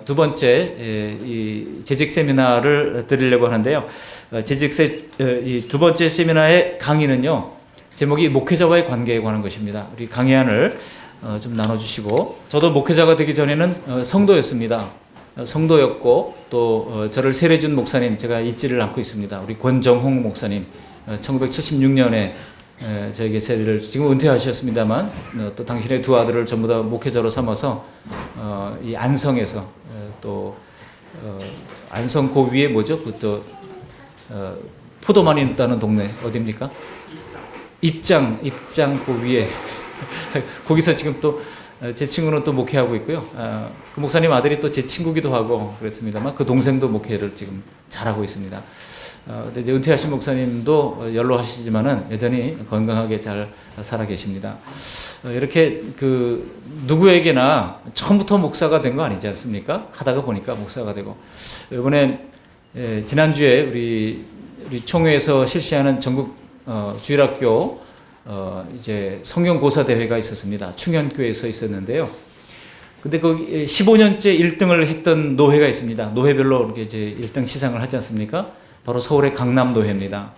두 번째 이 재직 세미나를 드리려고 하는데요. 이 두 번째 세미나의 강의는요, 제목이 목회자와의 관계에 관한 것입니다. 우리 강의안을 좀 나눠주시고, 저도 목회자가 되기 전에는 성도였습니다. 성도였고 또 저를 세례준 목사님 제가 잊지를 않고 있습니다. 우리 권정홍 목사님 1976년에 저에게 세례를, 지금 은퇴하셨습니다만 또 당신의 두 아들을 전부 다 목회자로 삼아서 이 안성에서 또 안성 그 위에 뭐죠? 그또 포도만이 있다는 동네 어디입니까? 입장 그 위에 거기서 지금 또 제 친구는 또 목회하고 있고요. 그 목사님 아들이 또 제 친구기도 하고 그랬습니다만 그 동생도 목회를 지금 잘하고 있습니다. 근데 이제 은퇴하신 목사님도 연로하시지만은 여전히 건강하게 잘 살아 계십니다. 이렇게 그 누구에게나 처음부터 목사가 된 거 아니지 않습니까? 하다가 보니까 목사가 되고, 이번에 지난주에 우리 총회에서 실시하는 전국 주일학교 이제 성경고사 대회가 있었습니다. 충현교회에서 있었는데요. 근데 거기 15년째 1등을 했던 노회가 있습니다. 노회별로 이렇게 이제 1등 시상을 하지 않습니까? 바로 서울의 강남노회입니다.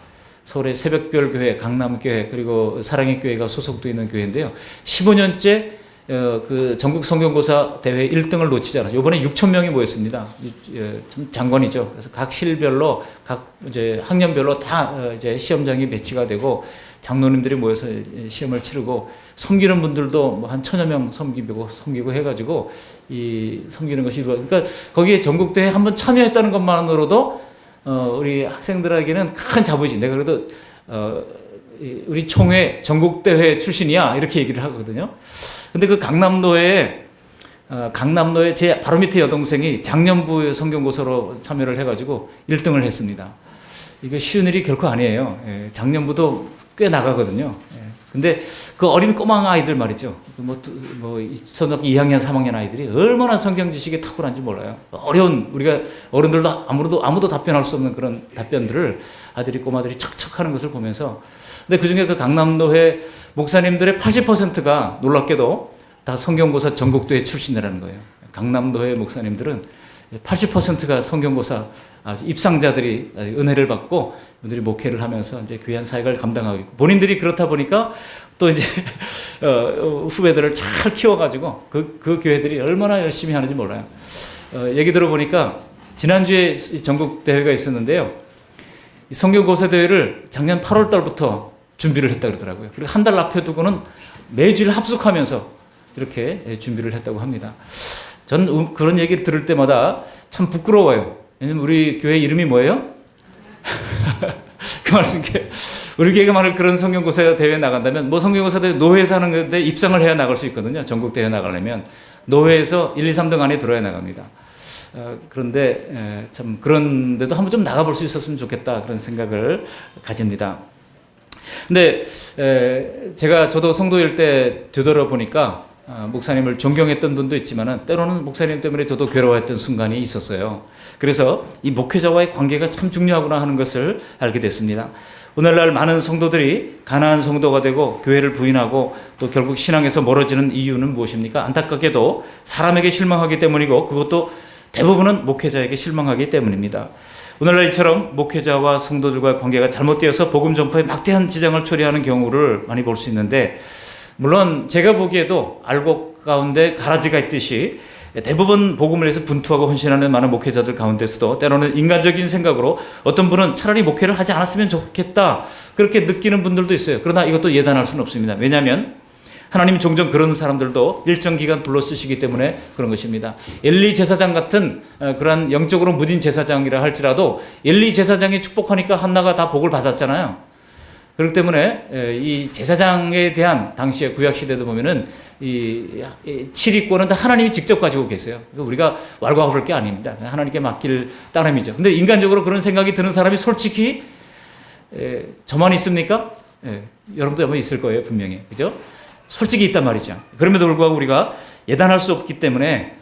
서울의 새벽별교회, 강남교회, 그리고 사랑의 교회가 소속되어 있는 교회인데요. 15년째 그 전국 성경고사 대회 1등을 놓치지 않았어요. 이번에 6천 명이 모였습니다. 참 장관이죠. 그래서 각 실별로, 각 이제 학년별로 다 이제 시험장이 배치가 되고 장로님들이 모여서 시험을 치르고, 섬기는 분들도 뭐 한 1,000여 명 섬기고 해가지고 이 섬기는 것이 그러니까 거기에 전국대회 한번 참여했다는 것만으로도 우리 학생들에게는 큰 자부심. 내가 그래도 우리 총회 전국대회 출신이야 이렇게 얘기를 하거든요. 근데 그 강남도에 제 바로 밑에 여동생이 작년부 성경고사로 참여를 해가지고 1등을 했습니다. 이게 쉬운 일이 결코 아니에요. 작년부도 꽤 나가거든요. 근데 그 어린 꼬마 아이들 말이죠. 초등학교 2학년, 3학년 아이들이 얼마나 성경 지식이 탁월한지 몰라요. 어려운, 우리가 어른들도 아무도 답변할 수 없는 그런 답변들을 아들이, 꼬마들이 척척 하는 것을 보면서, 근데 그 중에 그 강남도회 목사님들의 80%가 놀랍게도 다 성경고사 전국대회 출신이라는 거예요. 강남도회 목사님들은 80%가 성경고사 입상자들이 은혜를 받고 그들이 목회를 하면서 이제 귀한 사역을 감당하고 있고, 본인들이 그렇다 보니까 또 이제 후배들을 잘 키워가지고 그 교회들이 얼마나 열심히 하는지 몰라요. 얘기 들어보니까 지난주에 전국 대회가 있었는데요. 성경고사 대회를 작년 8월 달부터 준비를 했다 그러더라고요. 그리고 한 달 앞에 두고는 매주일 합숙하면서 이렇게 준비를 했다고 합니다. 전 그런 얘기를 들을 때마다 참 부끄러워요. 왜냐면 우리 교회 이름이 뭐예요? 그 말씀, 우리 교회가 만약 그런 성경고사 대회에 나간다면, 뭐 성경고사 대회 노회에서 하는 건데 입상을 해야 나갈 수 있거든요. 전국대회 나가려면 노회에서 1, 2, 3등 안에 들어야 나갑니다. 그런데 참 그런데도 한번 좀 나가볼 수 있었으면 좋겠다 그런 생각을 가집니다. 근데 저도 성도일 때 되돌아보니까 목사님을 존경했던 분도 있지만은 때로는 목사님 때문에 저도 괴로워했던 순간이 있었어요. 그래서 이 목회자와의 관계가 참 중요하구나 하는 것을 알게 됐습니다. 오늘날 많은 성도들이 가난한 성도가 되고 교회를 부인하고 또 결국 신앙에서 멀어지는 이유는 무엇입니까? 안타깝게도 사람에게 실망하기 때문이고, 그것도 대부분은 목회자에게 실망하기 때문입니다. 오늘날 이처럼 목회자와 성도들과의 관계가 잘못되어서 복음 전파에 막대한 지장을 초래하는 경우를 많이 볼 수 있는데, 물론 제가 보기에도 알곡 가운데 가라지가 있듯이 대부분 복음을 위해서 분투하고 헌신하는 많은 목회자들 가운데서도 때로는 인간적인 생각으로 어떤 분은 차라리 목회를 하지 않았으면 좋겠다 그렇게 느끼는 분들도 있어요. 그러나 이것도 예단할 수는 없습니다. 왜냐하면 하나님이 종종 그런 사람들도 일정 기간 불러 쓰시기 때문에 그런 것입니다. 엘리 제사장 같은 그러한 영적으로 무딘 제사장이라 할지라도 엘리 제사장이 축복하니까 한나가 다 복을 받았잖아요. 그렇기 때문에 이 제사장에 대한 당시의 구약시대도 보면은 이 치리권은 다 하나님이 직접 가지고 계세요. 우리가 왈가왈부할 게 아닙니다. 하나님께 맡길 따름이죠. 근데 인간적으로 그런 생각이 드는 사람이 솔직히 저만 있습니까? 여러분도 아마 있을 거예요, 분명히. 그죠? 솔직히 있단 말이죠. 그럼에도 불구하고 우리가 예단할 수 없기 때문에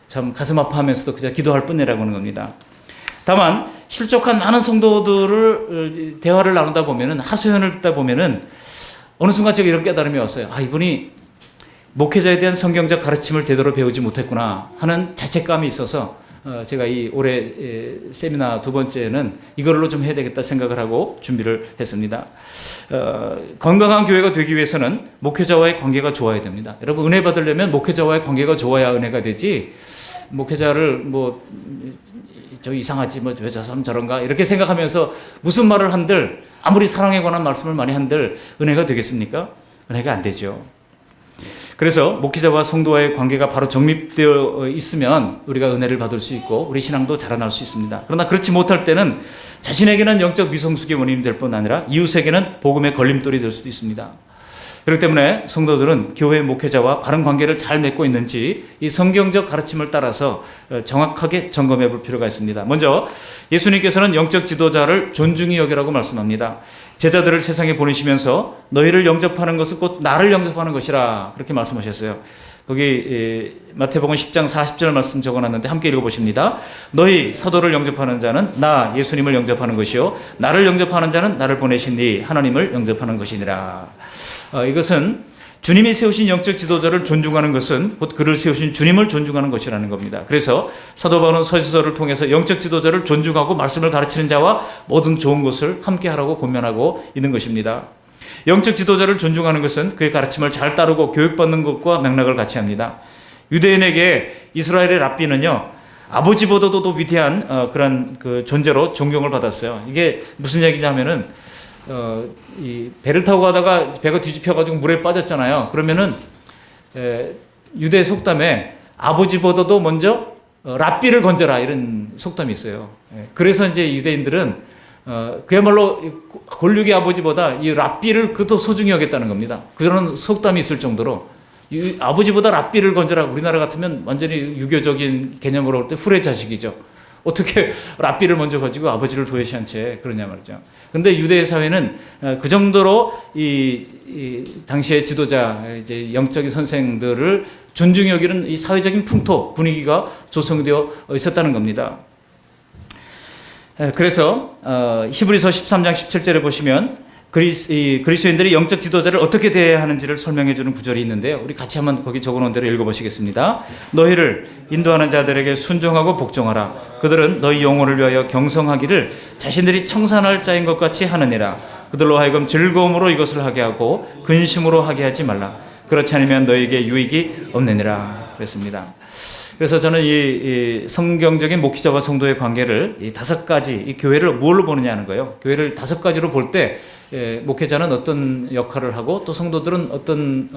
참 가슴 아파하면서도 그저 기도할 뿐이라고 하는 겁니다. 다만 실족한 많은 성도들을 대화를 나누다 보면은, 하소연을 듣다 보면은 어느 순간 제가 이런 깨달음이 왔어요. 이분이 목회자에 대한 성경적 가르침을 제대로 배우지 못했구나 하는 자책감이 있어서 제가 이 올해 세미나 두 번째는 이걸로 좀 해야 되겠다 생각을 하고 준비를 했습니다. 건강한 교회가 되기 위해서는 목회자와의 관계가 좋아야 됩니다. 여러분, 은혜 받으려면 목회자와의 관계가 좋아야 은혜가 되지, 목회자를 저 이상하지, 왜 저 사람 저런가 이렇게 생각하면서 무슨 말을 한들, 아무리 사랑에 관한 말씀을 많이 한들 은혜가 되겠습니까? 은혜가 안 되죠. 그래서 목회자와 성도와의 관계가 바로 정립되어 있으면 우리가 은혜를 받을 수 있고 우리 신앙도 자라날 수 있습니다. 그러나 그렇지 못할 때는 자신에게는 영적 미성숙의 원인이 될 뿐 아니라 이웃에게는 복음의 걸림돌이 될 수도 있습니다. 그렇기 때문에 성도들은 교회 목회자와 바른 관계를 잘 맺고 있는지 이 성경적 가르침을 따라서 정확하게 점검해 볼 필요가 있습니다. 먼저 예수님께서는 영적 지도자를 존중히 여기라고 말씀합니다. 제자들을 세상에 보내시면서 너희를 영접하는 것은 곧 나를 영접하는 것이라 그렇게 말씀하셨어요. 거기 마태복음 10장 40절 말씀 적어놨는데 함께 읽어보십니다. 너희 사도를 영접하는 자는 나 예수님을 영접하는 것이요 나를 영접하는 자는 나를 보내신 네 하나님을 영접하는 것이니라. 이것은 주님이 세우신 영적 지도자를 존중하는 것은 곧 그를 세우신 주님을 존중하는 것이라는 겁니다. 그래서 사도 바울은 서신서를 통해서 영적 지도자를 존중하고 말씀을 가르치는 자와 모든 좋은 것을 함께하라고 권면하고 있는 것입니다. 영적 지도자를 존중하는 것은 그의 가르침을 잘 따르고 교육받는 것과 맥락을 같이 합니다. 유대인에게 이스라엘의 랍비는요, 아버지보다도 더 위대한 그런 그 존재로 존경을 받았어요. 이게 무슨 얘기냐면은 이 배를 타고 가다가 배가 뒤집혀가지고 물에 빠졌잖아요. 그러면은 유대 속담에 아버지보다도 먼저 랍비를 건져라 이런 속담이 있어요. 그래서 이제 유대인들은 그야말로 권력의 아버지보다 이 랍비를 더 소중히 여겼다는 겁니다. 그런 속담이 있을 정도로 아버지보다 랍비를 건져라. 우리나라 같으면 완전히 유교적인 개념으로 볼 때 후레 자식이죠. 어떻게 랍비를 먼저 가지고 아버지를 도외시한 채 그러냐 말이죠. 근데 유대 사회는 그 정도로 이 당시의 지도자, 이제 영적인 선생들을 존중히 여기는 이 사회적인 풍토, 분위기가 조성되어 있었다는 겁니다. 그래서 히브리서 13장 17절에 보시면 그리스도인들이 영적 지도자를 어떻게 대해야 하는지를 설명해 주는 구절이 있는데요. 우리 같이 한번 거기 적어놓은 대로 읽어보시겠습니다. 너희를 인도하는 자들에게 순종하고 복종하라. 그들은 너희 영혼을 위하여 경성하기를 자신들이 청산할 자인 것 같이 하느니라. 그들로 하여금 즐거움으로 이것을 하게 하고 근심으로 하게 하지 말라. 그렇지 않으면 너희에게 유익이 없느니라 그랬습니다. 그래서 저는 이 성경적인 목회자와 성도의 관계를 이 5가지, 이 교회를 뭘로 보느냐 하는 거예요. 교회를 5가지로 볼 때 목회자는 어떤 역할을 하고 또 성도들은 어떤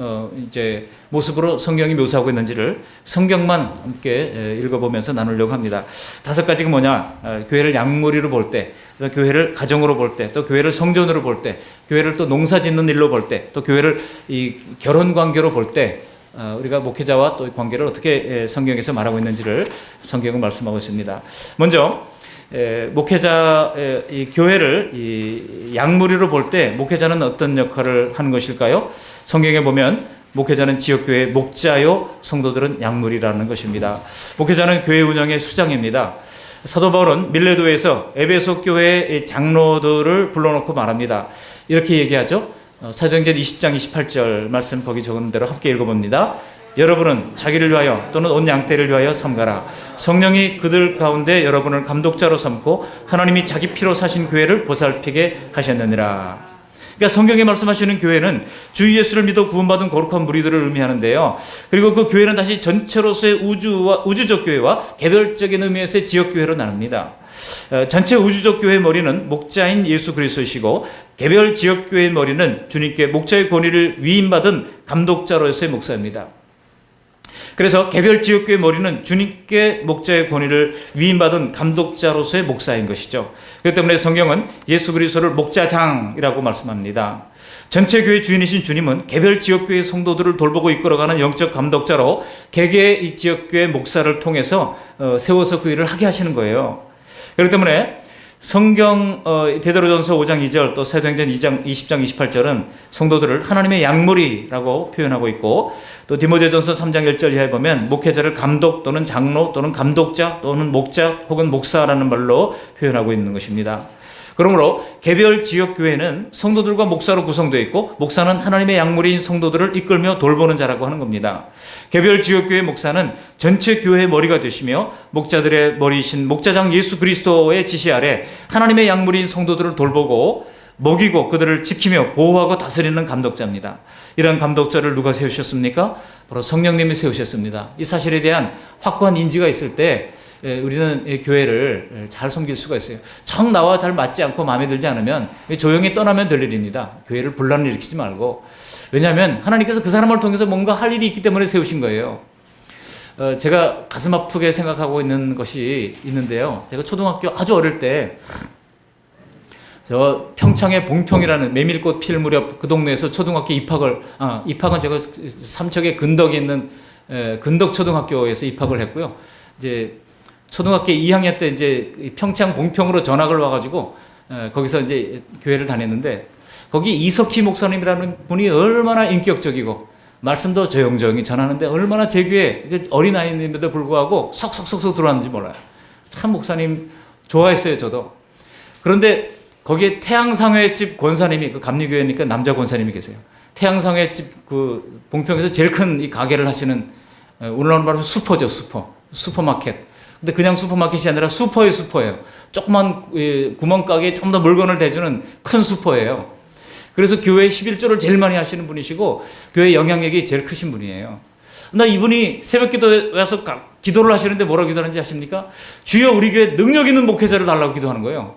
이제 모습으로 성경이 묘사하고 있는지를 성경만 함께 읽어보면서 나누려고 합니다. 5가지가 뭐냐? 교회를 양무리로 볼 때, 교회를 가정으로 볼 때, 또 교회를 성전으로 볼 때, 교회를 또 농사 짓는 일로 볼 때, 또 교회를 이 결혼 관계로 볼 때, 우리가 목회자와 또 관계를 어떻게 성경에서 말하고 있는지를 성경은 말씀하고 있습니다. 먼저 목회자 이 교회를 이 양무리로 볼 때 목회자는 어떤 역할을 하는 것일까요? 성경에 보면 목회자는 지역교회의 목자요, 성도들은 양무리라는 것입니다. 목회자는 교회 운영의 수장입니다. 사도 바울은 밀레도에서 에베소 교회의 장로들을 불러놓고 말합니다. 이렇게 얘기하죠. 사도행전 20장 28절 말씀 거기 적은 대로 함께 읽어봅니다. 여러분은 자기를 위하여 또는 온 양떼를 위하여 삼가라. 성령이 그들 가운데 여러분을 감독자로 삼고 하나님이 자기 피로 사신 교회를 보살피게 하셨느니라. 그러니까 성경에 말씀하시는 교회는 주 예수를 믿어 구원받은 거룩한 무리들을 의미하는데요. 그리고 그 교회는 다시 전체로서의 우주적 교회와 개별적인 의미에서의 지역교회로 나눕니다. 전체 우주적 교회의 머리는 목자인 예수 그리스도이시고 개별 지역교회의 머리는 주님께 목자의 권위를 위임받은 감독자로서의 목사입니다. 그래서 개별 지역교회 머리는 주님께 목자의 권위를 위임받은 감독자로서의 목사인 것이죠. 그렇기 때문에 성경은 예수 그리스도를 목자장이라고 말씀합니다. 전체 교회 주인이신 주님은 개별 지역교회 성도들을 돌보고 이끌어가는 영적 감독자로 개개의 이 지역교회 목사를 통해서 세워서 그 일을 하게 하시는 거예요. 그렇기 때문에 성경 베드로전서 5장 2절 또 사도행전 2장 20장 28절은 성도들을 하나님의 양무리라고 표현하고 있고 또 디모데전서 3장 1절 이하에 보면 목회자를 감독 또는 장로 또는 감독자 또는 목자 혹은 목사라는 말로 표현하고 있는 것입니다. 그러므로 개별 지역 교회는 성도들과 목사로 구성되어 있고 목사는 하나님의 약물인 성도들을 이끌며 돌보는 자라고 하는 겁니다. 개별 지역 교회 목사는 전체 교회의 머리가 되시며 목자들의 머리이신 목자장 예수 그리스도의 지시 아래 하나님의 약물인 성도들을 돌보고 먹이고 그들을 지키며 보호하고 다스리는 감독자입니다. 이런 감독자를 누가 세우셨습니까? 바로 성령님이 세우셨습니다. 이 사실에 대한 확고한 인지가 있을 때 우리는 교회를 잘 섬길 수가 있어요. 정 나와 잘 맞지 않고 마음에 들지 않으면 조용히 떠나면 될 일입니다. 교회를 분란을 일으키지 말고. 왜냐하면 하나님께서 그 사람을 통해서 뭔가 할 일이 있기 때문에 세우신 거예요. 제가 가슴 아프게 생각하고 있는 것이 있는데요. 제가 초등학교 아주 어릴 때 저 평창의 봉평이라는 메밀꽃 필 무렵 그 동네에서 초등학교 입학은 제가 삼척의 근덕에 있는 근덕초등학교에서 입학을 했고요. 이제 초등학교 2학년 때 이제 평창 봉평으로 전학을 와가지고 거기서 이제 교회를 다녔는데 거기 이석희 목사님이라는 분이 얼마나 인격적이고 말씀도 조용조용히 전하는데 얼마나 제 교회 어린 아이임에도 불구하고 속속속속 들어왔는지 몰라요. 참 목사님 좋아했어요, 저도. 그런데 거기에 태양상회집 권사님이 그 감리교회니까 남자 권사님이 계세요. 태양상회집 그 봉평에서 제일 큰 이 가게를 하시는 오늘날 말하면 슈퍼죠, 슈퍼마켓. 근데 그냥 슈퍼마켓이 아니라 슈퍼의 슈퍼예요. 조그만 구멍가게에 좀 더 물건을 대주는 큰 슈퍼예요. 그래서 교회 11조를 제일 많이 하시는 분이시고 교회 영향력이 제일 크신 분이에요. 나 이분이 새벽 기도에 와서 기도를 하시는데 뭐라고 기도하는지 아십니까? 주여 우리 교회 능력 있는 목회자를 달라고 기도하는 거예요.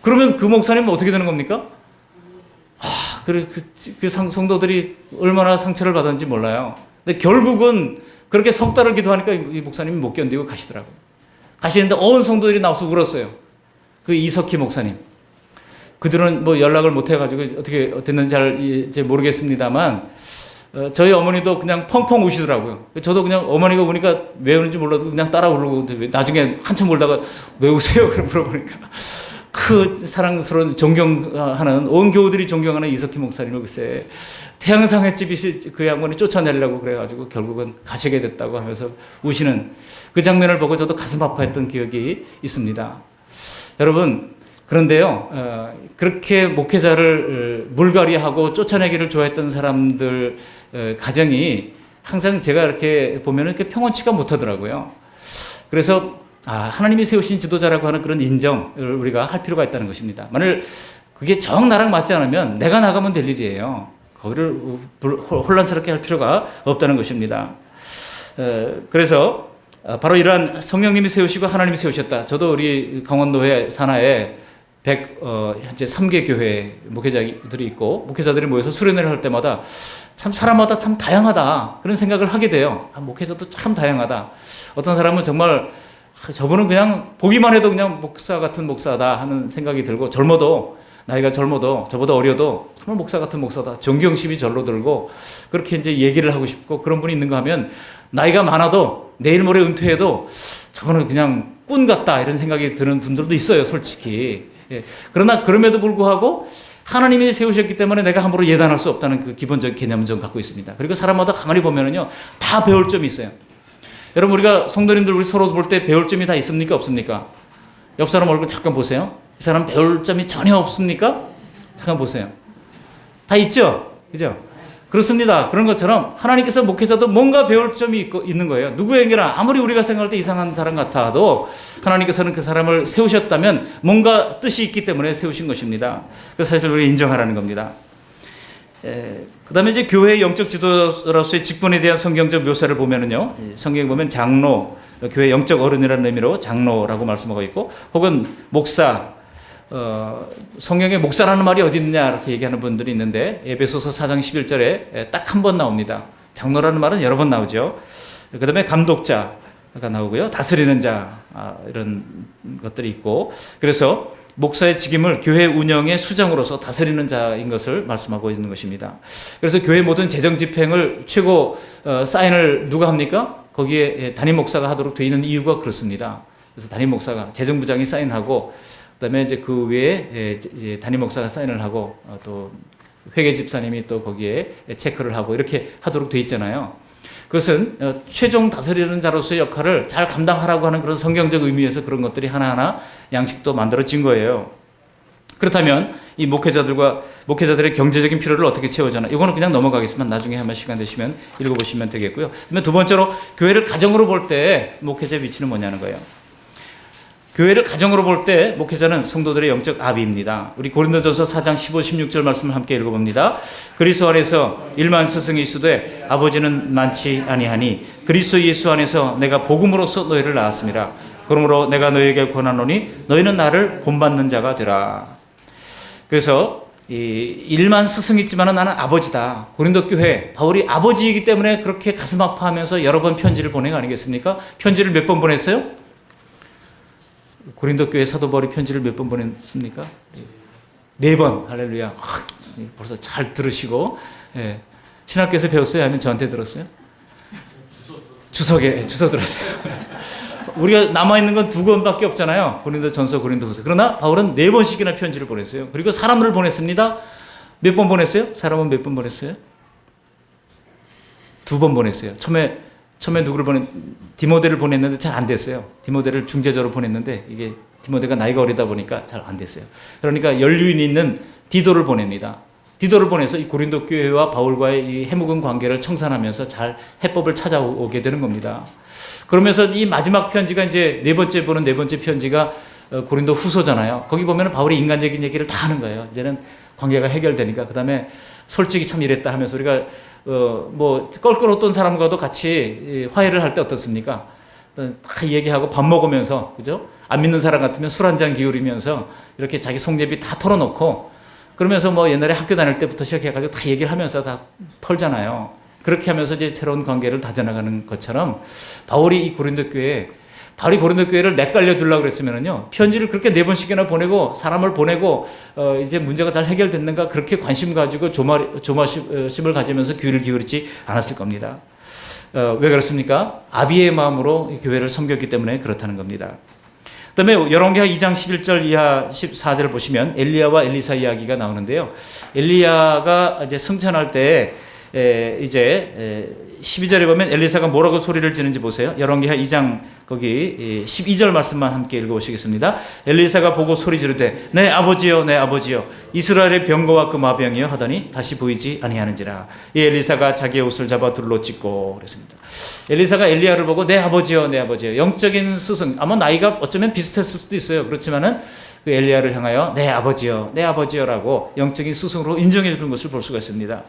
그러면 그 목사님은 어떻게 되는 겁니까? 그 성도들이 얼마나 상처를 받았는지 몰라요. 근데 결국은 그렇게 석 달을 기도하니까 이 목사님이 못 견디고 가시더라고요. 가시는데 온 성도들이 나와서 울었어요. 그 이석희 목사님. 그들은 뭐 연락을 못 해가지고 어떻게 됐는지 잘 이제 모르겠습니다만, 저희 어머니도 그냥 펑펑 우시더라고요. 저도 그냥 어머니가 우니까 왜 우는지 몰라도 그냥 따라 울고, 나중에 한참 울다가 왜 우세요? 그럼 물어보니까. 그 사랑스러운 존경하는 온 교우들이 존경하는 이석희 목사님을 글쎄 태양상의 집이 그 양반이 쫓아내려고 그래가지고 결국은 가시게 됐다고 하면서 우시는 그 장면을 보고 저도 가슴 아파했던 기억이 있습니다. 여러분 그런데요 그렇게 목회자를 물갈이하고 쫓아내기를 좋아했던 사람들 가정이 항상 제가 이렇게 보면은 이렇게 평온치가 못하더라고요. 그래서 하나님이 세우신 지도자라고 하는 그런 인정을 우리가 할 필요가 있다는 것입니다. 만일 그게 정 나랑 맞지 않으면 내가 나가면 될 일이에요. 거기를 혼란스럽게 할 필요가 없다는 것입니다. 그래서 바로 이러한 성령님이 세우시고 하나님이 세우셨다. 저도 우리 강원도회 산하에 현재 3개 교회 목회자들이 있고 목회자들이 모여서 수련회를 할 때마다 참 사람마다 참 다양하다 그런 생각을 하게 돼요. 목회자도 참 다양하다. 어떤 사람은 정말 저분은 그냥 보기만 해도 그냥 목사 같은 목사다 하는 생각이 들고 나이가 젊어도 저보다 어려도 정말 목사 같은 목사다. 존경심이 절로 들고 그렇게 이제 얘기를 하고 싶고 그런 분이 있는가 하면 나이가 많아도 내일 모레 은퇴해도 저분은 그냥 꾼 같다 이런 생각이 드는 분들도 있어요, 솔직히. 그러나 그럼에도 불구하고 하나님이 세우셨기 때문에 내가 함부로 예단할 수 없다는 그 기본적인 개념을 좀 갖고 있습니다. 그리고 사람마다 가만히 보면은요 다 배울 점이 있어요. 여러분 우리가 성도님들 우리 서로 볼 때 배울 점이 다 있습니까 없습니까? 옆 사람 얼굴 잠깐 보세요. 이 사람 배울 점이 전혀 없습니까? 잠깐 보세요. 다 있죠? 그죠? 그렇습니다. 그런 것처럼 하나님께서 목회자도 뭔가 배울 점이 있는 거예요. 누구에게나 아무리 우리가 생각할 때 이상한 사람 같아도 하나님께서는 그 사람을 세우셨다면 뭔가 뜻이 있기 때문에 세우신 것입니다. 그 사실을 우리가 인정하라는 겁니다. 그 다음에 이제 교회의 영적 지도자로서의 직분에 대한 성경적 묘사를 보면은요, 성경에 보면 장로, 교회 영적 어른이라는 의미로 장로라고 말씀하고 있고, 혹은 목사, 성경에 목사라는 말이 어디 있느냐 이렇게 얘기하는 분들이 있는데, 에베소서 4장 11절에 딱 한 번 나옵니다. 장로라는 말은 여러 번 나오죠. 그 다음에 감독자가 나오고요, 다스리는 자, 이런 것들이 있고, 그래서 목사의 직임을 교회 운영의 수장으로서 다스리는 자인 것을 말씀하고 있는 것입니다. 그래서 교회 모든 재정 집행을 최고 사인을 누가 합니까? 거기에 담임 목사가 하도록 되어 있는 이유가 그렇습니다. 그래서 담임 목사가 재정부장이 사인하고 그다음에 이제 그 외에 이제 담임 목사가 사인을 하고 또 회계 집사님이 또 거기에 체크를 하고 이렇게 하도록 되어 있잖아요. 그것은 최종 다스리는 자로서의 역할을 잘 감당하라고 하는 그런 성경적 의미에서 그런 것들이 하나하나 양식도 만들어진 거예요. 그렇다면 이 목회자들의 경제적인 필요를 어떻게 채워주나, 이거는 그냥 넘어가겠지만 나중에 한번 시간 되시면 읽어보시면 되겠고요. 그다음에 두 번째로 교회를 가정으로 볼 때 목회자의 위치는 뭐냐는 거예요. 교회를 가정으로 볼 때 목회자는 성도들의 영적 아비입니다. 우리 고린도전서 4장 15, 16절 말씀을 함께 읽어봅니다. 그리스도 안에서 일만 스승이 있으되 아버지는 많지 아니하니 그리스도 예수 안에서 내가 복음으로써 너희를 낳았음이라. 그러므로 내가 너희에게 권하노니 너희는 나를 본받는 자가 되라. 그래서 이 일만 스승이 있지만 나는 아버지다. 고린도 교회 바울이 아버지이기 때문에 그렇게 가슴 아파하면서 여러 번 편지를 보낸 거 아니겠습니까? 편지를 몇 번 보냈어요? 고린도 교회 사도 바울이 편지를 몇 번 보냈습니까? 4번. 할렐루야. 벌써 잘 들으시고. 예. 신학교에서 배웠어요? 아니면 저한테 들었어요? 주소 들었어요. 우리가 남아있는 건 2권밖에 없잖아요. 고린도 전서, 고린도 후서. 그러나 바울은 4번씩이나 편지를 보냈어요. 그리고 사람을 보냈습니다. 몇 번 보냈어요? 사람은 몇 번 보냈어요? 2번 보냈어요. 처음에 누구를 디모데를 보냈는데 잘 안 됐어요. 디모데를 중재자로 보냈는데 이게 디모데가 나이가 어리다 보니까 잘 안 됐어요. 그러니까 연륜이 있는 디도를 보냅니다. 디도를 보내서 이 고린도 교회와 바울과의 이 해묵은 관계를 청산하면서 잘 해법을 찾아오게 되는 겁니다. 그러면서 이 마지막 편지가 이제 네 번째 편지가 고린도 후서잖아요. 거기 보면 바울이 인간적인 얘기를 다 하는 거예요. 이제는 관계가 해결되니까. 그 다음에 솔직히 참 이랬다 하면서 우리가 껄끄러웠던 사람과도 같이 화해를 할 때 어떻습니까? 다 얘기하고 밥 먹으면서, 그죠? 안 믿는 사람 같으면 술 한 잔 기울이면서 이렇게 자기 속내비 다 털어놓고, 그러면서 옛날에 학교 다닐 때부터 시작해가지고 다 얘기를 하면서 다 털잖아요. 그렇게 하면서 이제 새로운 관계를 다져나가는 것처럼 바울이 고린도 교회를 내깔려 두려고 그랬으면은요, 편지를 그렇게 4번씩이나 보내고 사람을 보내고 이제 문제가 잘 해결됐는가 그렇게 관심 가지고 조마심을 가지면서 귀를 기울이지 않았을 겁니다. 왜 그렇습니까? 아비의 마음으로 교회를 섬겼기 때문에 그렇다는 겁니다. 그다음에 열왕기하 2장 11절 이하 14절을 보시면 엘리야와 엘리사 이야기가 나오는데요. 엘리야가 이제 승천할 때 이제 12절에 보면 엘리사가 뭐라고 소리를 지는지 보세요. 열왕기하 2장 거기 12절 말씀만 함께 읽어보시겠습니다. 엘리사가 보고 소리 지르되 내 아버지여 내 아버지여 이스라엘의 병거와 그 마병이여 하더니 다시 보이지 아니하는지라. 이 엘리사가 자기의 옷을 잡아 둘로 찢고 그랬습니다. 엘리사가 엘리야를 보고 내 아버지여 내 아버지여, 영적인 스승, 아마 나이가 어쩌면 비슷했을 수도 있어요. 그렇지만은 그 엘리야를 향하여 내 아버지여 내 아버지여라고 영적인 스승으로 인정해 주는 것을 볼 수가 있습니다.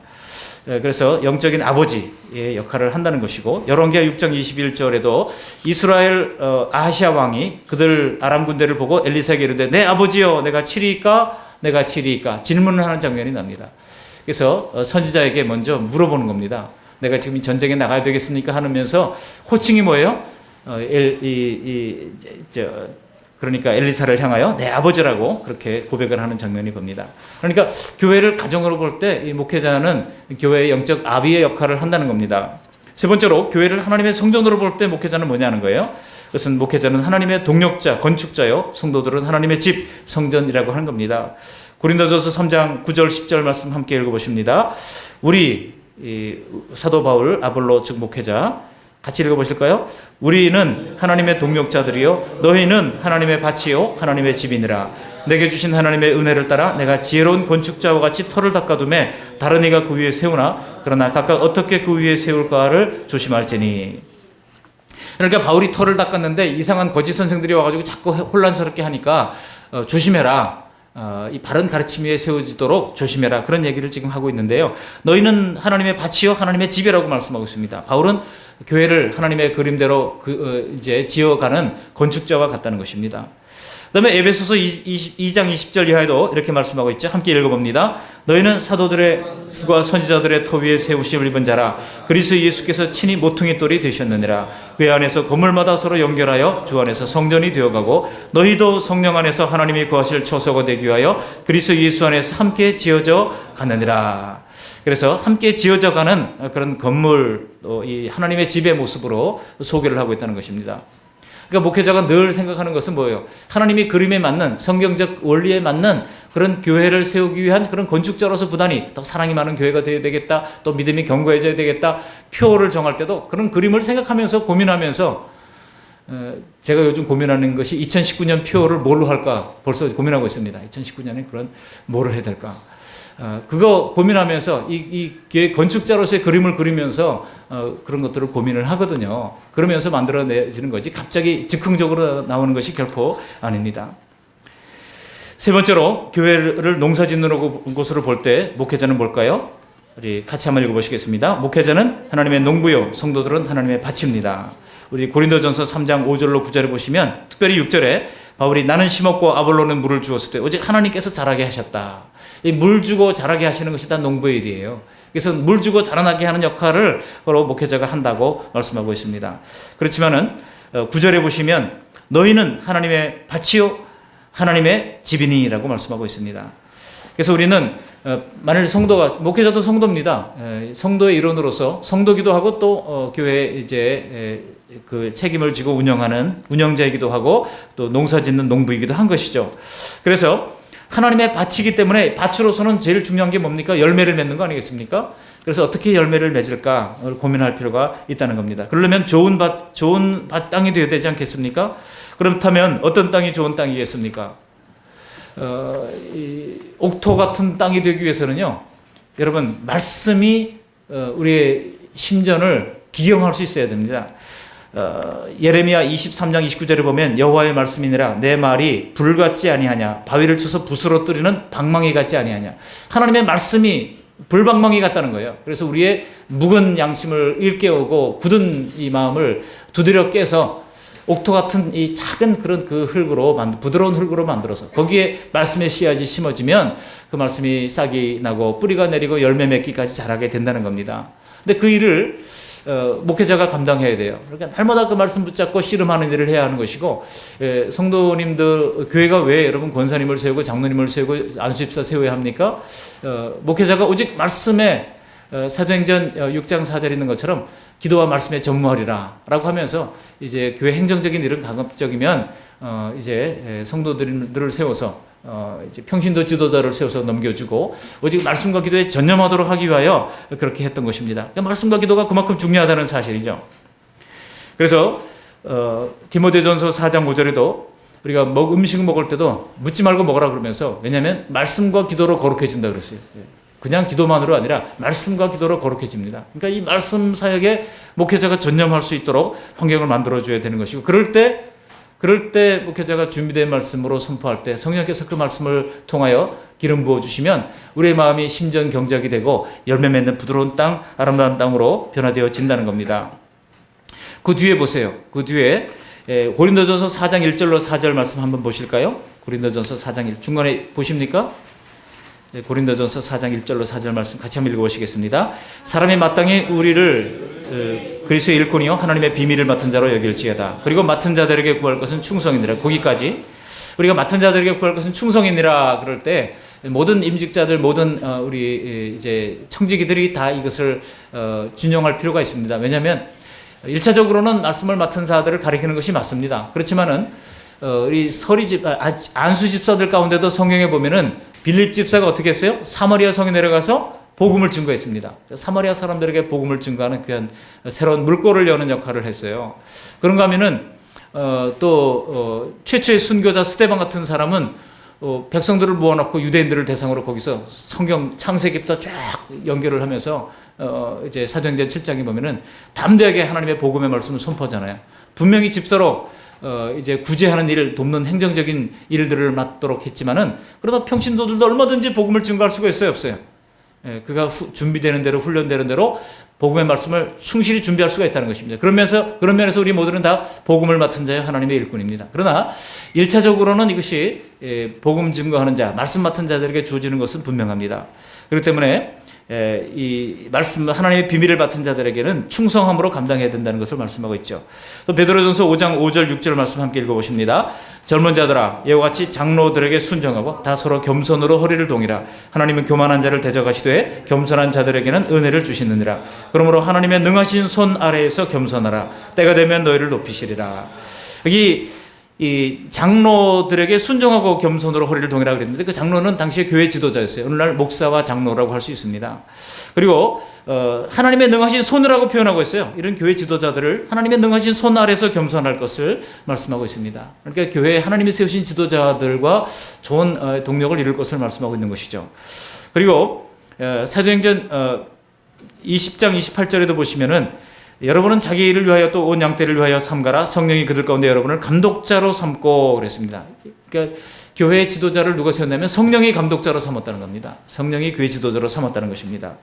그래서 영적인 아버지의 역할을 한다는 것이고, 열왕기하 6장 21절에도 이스라엘 아하시아 왕이 그들 아람 군대를 보고 엘리사에게 이르되 내 아버지여 내가 치리이까 질문을 하는 장면이 납니다. 그래서 선지자에게 먼저 물어보는 겁니다. 내가 지금 이 전쟁에 나가야 되겠습니까? 하면서 호칭이 뭐예요? 그러니까 엘리사를 향하여 내 아버지라고 그렇게 고백을 하는 장면이 봅니다. 그러니까 교회를 가정으로 볼 때 이 목회자는 교회의 영적 아비의 역할을 한다는 겁니다. 세 번째로 교회를 하나님의 성전으로 볼 때 목회자는 뭐냐는 거예요. 그것은 목회자는 하나님의 동력자, 건축자요, 성도들은 하나님의 집, 성전이라고 하는 겁니다. 고린도전서 3장 9절 10절 말씀 함께 읽어보십니다. 우리 사도 바울, 아볼로 즉 목회자 같이 읽어보실까요? 우리는 하나님의 동력자들이요 너희는 하나님의 밭이요 하나님의 집이니라. 내게 주신 하나님의 은혜를 따라 내가 지혜로운 건축자와 같이 터를 닦아두매 다른 이가 그 위에 세우나 그러나 각각 어떻게 그 위에 세울까를 조심할지니. 그러니까 바울이 터를 닦았는데 이상한 거짓 선생들이 와가지고 자꾸 혼란스럽게 하니까 조심해라. 이 바른 가르침 위에 세워지도록 조심해라. 그런 얘기를 지금 하고 있는데요. 너희는 하나님의 밭이요 하나님의 집이라고 말씀하고 있습니다. 바울은 교회를 하나님의 그림대로 이제 지어가는 건축자와 같다는 것입니다. 그다음에 에베소서 2장 20절 이하에도 이렇게 말씀하고 있죠. 함께 읽어봅니다. 너희는 사도들의 수과 선지자들의 터 위에 세우심을 입은 자라. 그리스도 예수께서 친히 모퉁이 돌이 되셨느니라. 그 안에서 건물마다 서로 연결하여 주 안에서 성전이 되어가고 너희도 성령 안에서 하나님이 거하실 처소가 되기 위하여 그리스도 예수 안에서 함께 지어져 가느니라. 그래서 함께 지어져 가는 그런 건물, 이 하나님의 집의 모습으로 소개를 하고 있다는 것입니다. 그러니까 목회자가 늘 생각하는 것은 뭐예요? 하나님이 그림에 맞는 성경적 원리에 맞는 그런 교회를 세우기 위한 그런 건축자로서 부단히 더 사랑이 많은 교회가 되어야 되겠다, 또 믿음이 견고해져야 되겠다, 표를 정할 때도 그런 그림을 생각하면서 고민하면서 제가 요즘 고민하는 것이 2019년 표를 뭘로 할까 벌써 고민하고 있습니다. 2019년에 그런 뭐를 해야 될까. 그거 고민하면서 이 건축자로서의 그림을 그리면서 그런 것들을 고민을 하거든요. 그러면서 만들어내지는 거지 갑자기 즉흥적으로 나오는 것이 결코 아닙니다. 세 번째로 교회를 농사짓는 곳으로 볼 때 목회자는 뭘까요? 우리 같이 한번 읽어보시겠습니다. 목회자는 하나님의 농부요 성도들은 하나님의 밭입니다. 우리 고린도전서 3장 5절로 9절에 보시면 특별히 6절에 바울이 나는 심었고 아볼로는 물을 주었을 때 오직 하나님께서 자라게 하셨다. 이 물 주고 자라게 하시는 것이 다 농부의 일이에요. 그래서 물 주고 자라나게 하는 역할을 바로 목회자가 한다고 말씀하고 있습니다. 그렇지만은 9절에 보시면 너희는 하나님의 밭이요 하나님의 집이니라고 말씀하고 있습니다. 그래서 우리는 만일 성도가 목회자도 성도입니다. 성도의 일원으로서 성도기도 하고 또 교회 이제 그 책임을 지고 운영하는 운영자이기도 하고 또 농사짓는 농부이기도 한 것이죠. 그래서 하나님의 밭이기 때문에 밭으로서는 제일 중요한 게 뭡니까? 열매를 맺는 거 아니겠습니까? 그래서 어떻게 열매를 맺을까 고민할 필요가 있다는 겁니다. 그러려면 좋은 밭 땅이 되어야 되지 않겠습니까? 그렇다면 어떤 땅이 좋은 땅이겠습니까? 이 옥토 같은 땅이 되기 위해서는요, 여러분 말씀이 우리의 심전을 기경할 수 있어야 됩니다. 예레미야 23장 29절에 보면 여호와의 말씀이니라 내 말이 불 같지 아니하냐 바위를 쳐서 붓으로 뜨리는 방망이 같지 아니하냐. 하나님의 말씀이 불방망이 같다는 거예요. 그래서 우리의 묵은 양심을 일깨우고 굳은 이 마음을 두드려 깨서 옥토 같은 이 작은 그런 그 흙으로 부드러운 흙으로 만들어서 거기에 말씀의 씨앗이 심어지면 그 말씀이 싹이 나고 뿌리가 내리고 열매 맺기까지 자라게 된다는 겁니다. 근데 그 일을 목회자가 감당해야 돼요. 그러니까 날마다 그 말씀 붙잡고 씨름하는 일을 해야 하는 것이고, 성도님들 교회가 왜 여러분 권사님을 세우고 장로님을 세우고 안수집사 세워야 합니까? 목회자가 오직 말씀에 사도행전 6장 4절에 있는 것처럼 기도와 말씀에 전무하리라 라고 하면서 이제 교회 행정적인 일은 가급적이면 이제 성도들을 세워서 이제 평신도 지도자를 세워서 넘겨주고 오직 말씀과 기도에 전념하도록 하기 위하여 그렇게 했던 것입니다. 그러니까 말씀과 기도가 그만큼 중요하다는 사실이죠. 그래서 디모데전서 4장 5절에도 우리가 음식 먹을 때도 묻지 말고 먹으라 그러면서, 왜냐하면 말씀과 기도로 거룩해진다 그랬어요. 그냥 기도만으로 아니라 말씀과 기도로 거룩해집니다. 그러니까 이 말씀 사역에 목회자가 전념할 수 있도록 환경을 만들어줘야 되는 것이고, 그럴 때 목회자가 준비된 말씀으로 선포할 때 성령께서 그 말씀을 통하여 기름 부어주시면 우리의 마음이 심전 경작이 되고 열매 맺는 부드러운 땅, 아름다운 땅으로 변화되어진다는 겁니다. 그 뒤에 보세요. 그 뒤에 고린도전서 4장 1절로 4절 말씀 한번 보실까요? 고린도전서 4장 1 중간에 보십니까? 고린도전서 4장 1절로 4절 말씀 같이 한번 읽어보시겠습니다. 사람이 마땅히 우리를 그리스도의 일꾼이요 하나님의 비밀을 맡은 자로 여길지어다. 그리고 맡은 자들에게 구할 것은 충성이니라. 거기까지 우리가 맡은 자들에게 구할 것은 충성이니라 그럴 때 모든 임직자들, 모든 우리 이제 청지기들이 다 이것을 준용할 필요가 있습니다. 왜냐하면 1차적으로는 말씀을 맡은 자들을 가리키는 것이 맞습니다. 그렇지만은 우리 안수 집사들 가운데도 성경에 보면은 빌립 집사가 어떻게 했어요? 사마리아 성에 내려가서 복음을 증거했습니다. 사마리아 사람들에게 복음을 증거하는 그런 새로운 물꼬를 여는 역할을 했어요. 그런가 하면은 최초의 순교자 스데반 같은 사람은 백성들을 모아놓고 유대인들을 대상으로 거기서 성경 창세기부터 쫙 연결을 하면서 이제 사도행전 7장에 보면은 담대하게 하나님의 복음의 말씀을 선포하잖아요. 분명히 집사로 이제 구제하는 일을 돕는 행정적인 일들을 맡도록 했지만은 그러다 평신도들도 얼마든지 복음을 증거할 수가 있어요, 없어요? 그가 준비되는 대로 훈련되는 대로 복음의 말씀을 충실히 준비할 수가 있다는 것입니다. 그런 면에서 우리 모두는 다 복음을 맡은 자여 하나님의 일꾼입니다. 그러나 1차적으로는 이것이 복음 증거하는 자, 말씀 맡은 자들에게 주어지는 것은 분명합니다. 그렇기 때문에 이 말씀 하나님의 비밀을 맡은 자들에게는 충성함으로 감당해야 된다는 것을 말씀하고 있죠. 또 베드로전서 5장 5절 6절 말씀 함께 읽어보십니다. 젊은 자들아 이와 같이 장로들에게 순종하고 다 서로 겸손으로 허리를 동이라. 하나님은 교만한 자를 대적하시되 겸손한 자들에게는 은혜를 주시느니라. 그러므로 하나님의 능하신 손 아래에서 겸손하라. 때가 되면 너희를 높이시리라. 여기 이 장로들에게 순종하고 겸손으로 허리를 동이라 그랬는데 그 장로는 당시에 교회 지도자였어요. 오늘날 목사와 장로라고 할 수 있습니다. 그리고 하나님의 능하신 손이라고 표현하고 있어요. 이런 교회 지도자들을 하나님의 능하신 손 아래서 겸손할 것을 말씀하고 있습니다. 그러니까 교회에 하나님이 세우신 지도자들과 좋은 동력을 이룰 것을 말씀하고 있는 것이죠. 그리고 사도행전 20장 28절에도 보시면은 여러분은 자기를 위하여 또 온 양떼를 위하여 삼가라. 성령이 그들 가운데 여러분을 감독자로 삼고 그랬습니다. 그러니까 교회 지도자를 누가 세웠냐면 성령이 감독자로 삼았다는 겁니다. 성령이 교회 지도자로 삼았다는 것입니다.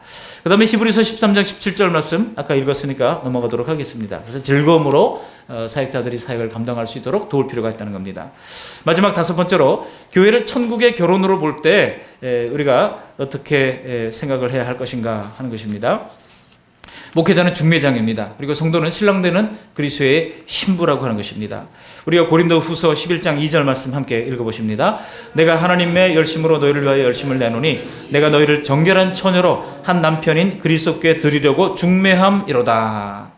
그 다음에 히브리서 13장 17절 말씀 아까 읽었으니까 넘어가도록 하겠습니다. 그래서 즐거움으로 사역자들이 사역을 감당할 수 있도록 도울 필요가 있다는 겁니다. 마지막 다섯 번째로 교회를 천국의 결혼으로 볼 때 우리가 어떻게 생각을 해야 할 것인가 하는 것입니다. 목회자는 중매장입니다. 그리고 성도는 신랑되는 그리스도의 신부라고 하는 것입니다. 우리가 고린도 후서 11장 2절 말씀 함께 읽어보십니다. 내가 하나님의 열심으로 너희를 위하여 열심을 내노니 내가 너희를 정결한 처녀로 한 남편인 그리스도께 드리려고 중매함이로다.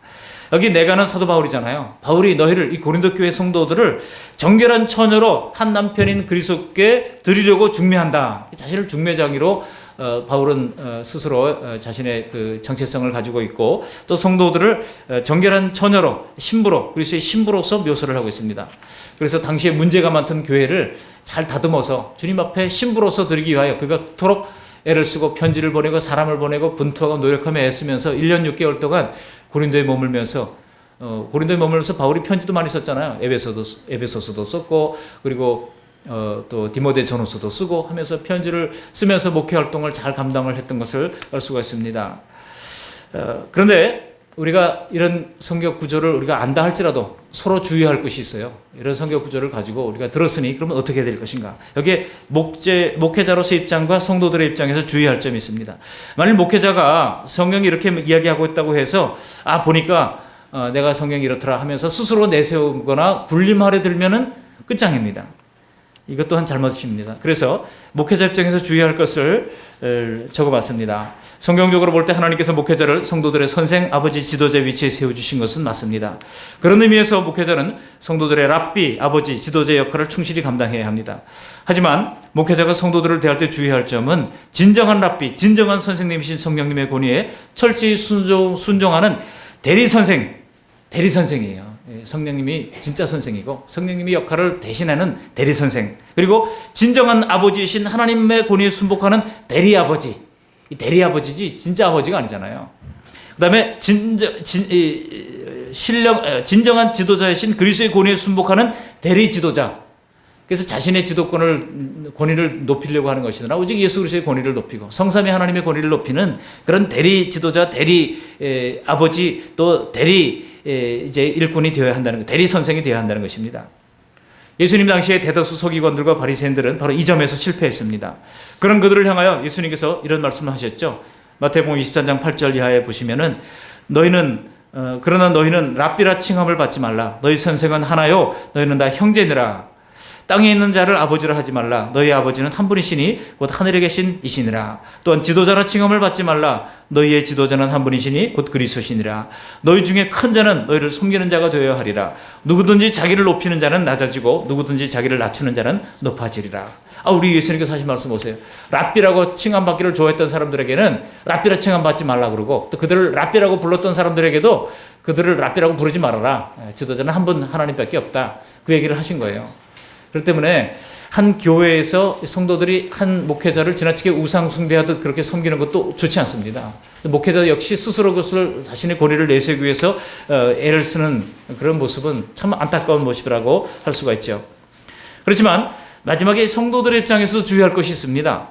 여기 내가는 사도 바울이잖아요. 바울이 너희를 이 고린도 교회 성도들을 정결한 처녀로 한 남편인 그리스도께 드리려고 중매한다. 자신을 중매장이로 바울은 스스로 자신의 그 정체성을 가지고 있고 또 성도들을 정결한 처녀로 신부로 그리스도의 신부로서 묘사를 하고 있습니다. 그래서 당시에 문제가 많던 교회를 잘 다듬어서 주님 앞에 신부로서 드리기 위하여 그가 그토록 애를 쓰고 편지를 보내고 사람을 보내고 분투하고 노력하며 애쓰면서 1년 6개월 동안 고린도에 머물면서 바울이 편지도 많이 썼잖아요. 에베소서도 썼고 그리고 또 디모데 전후서도 쓰고 하면서 편지를 쓰면서 목회 활동을 잘 감당을 했던 것을 알 수가 있습니다. 그런데 우리가 이런 성경 구조를 우리가 안다 할지라도 서로 주의할 것이 있어요. 이런 성경 구조를 가지고 우리가 들었으니 그러면 어떻게 될 것인가? 여기에 목회자로서의 입장과 성도들의 입장에서 주의할 점이 있습니다. 만일 목회자가 성경이 이렇게 이야기하고 있다고 해서 보니까 내가 성경이 이렇더라 하면서 스스로 내세우거나 군림하려 들면은 끝장입니다. 이것 또한 잘못입니다. 그래서 목회자 입장에서 주의할 것을 적어봤습니다. 성경적으로 볼 때 하나님께서 목회자를 성도들의 선생, 아버지, 지도자 위치에 세워주신 것은 맞습니다. 그런 의미에서 목회자는 성도들의 랍비, 아버지, 지도자 역할을 충실히 감당해야 합니다. 하지만 목회자가 성도들을 대할 때 주의할 점은 진정한 랍비, 진정한 선생님이신 성령님의 권위에 철저히 순종하는 대리선생이에요. 성령님이 진짜 선생이고 성령님이 역할을 대신하는 대리선생, 그리고 진정한 아버지이신 하나님의 권위에 순복하는 대리아버지. 이 대리아버지지 진짜 아버지가 아니잖아요. 그 다음에 진정한 지도자이신 그리스도의 권위에 순복하는 대리지도자. 그래서 자신의 권위를 높이려고 하는 것이나 오직 예수 그리스도의 권위를 높이고 성삼위 하나님의 권위를 높이는 그런 대리 지도자, 대리 아버지, 또 대리 이제 일꾼이 되어야 한다는 것, 대리 선생이 되어야 한다는 것입니다. 예수님 당시에 대다수 서기관들과 바리새인들은 바로 이 점에서 실패했습니다. 그런 그들을 향하여 예수님께서 이런 말씀을 하셨죠. 마태복음 23장 8절 이하에 보시면은 그러나 너희는 랍비라 칭함을 받지 말라. 너희 선생은 하나요. 너희는 다 형제니라. 땅에 있는 자를 아버지라 하지 말라. 너희 아버지는 한 분이시니 곧 하늘에 계신 이시니라. 또한 지도자라 칭함을 받지 말라. 너희의 지도자는 한 분이시니 곧 그리스도시니라. 너희 중에 큰 자는 너희를 섬기는 자가 되어야 하리라. 누구든지 자기를 높이는 자는 낮아지고 누구든지 자기를 낮추는 자는 높아지리라. 우리 예수님께서 하신 말씀 보세요. 랍비라고 칭함받기를 좋아했던 사람들에게는 랍비라 칭함받지 말라 그러고, 또 그들을 랍비라고 불렀던 사람들에게도 그들을 랍비라고 부르지 말아라. 지도자는 한 분 하나님밖에 없다. 그 얘기를 하신 거예요. 그렇기 때문에 한 교회에서 성도들이 한 목회자를 지나치게 우상 숭배하듯 그렇게 섬기는 것도 좋지 않습니다. 목회자 역시 스스로 그것을 자신의 권위를 내세우기 위해서 애를 쓰는 그런 모습은 참 안타까운 모습이라고 할 수가 있죠. 그렇지만 마지막에 성도들의 입장에서도 주의할 것이 있습니다.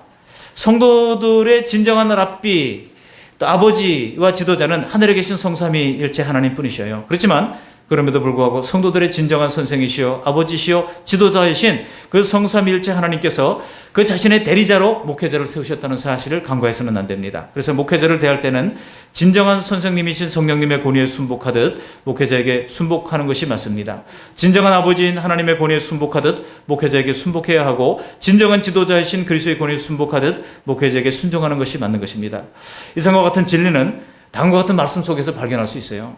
성도들의 진정한 랍비, 또 아버지와 지도자는 하늘에 계신 성삼위일체 하나님뿐이셔요. 그렇지만 그럼에도 불구하고 성도들의 진정한 선생이시오, 아버지시오, 지도자이신 그 성삼위일체 하나님께서 그 자신의 대리자로 목회자를 세우셨다는 사실을 간과해서는 안 됩니다. 그래서 목회자를 대할 때는 진정한 선생님이신 성령님의 권위에 순복하듯 목회자에게 순복하는 것이 맞습니다. 진정한 아버지인 하나님의 권위에 순복하듯 목회자에게 순복해야 하고, 진정한 지도자이신 그리스도의 권위에 순복하듯 목회자에게 순종하는 것이 맞는 것입니다. 이상과 같은 진리는 다음과 같은 말씀 속에서 발견할 수 있어요.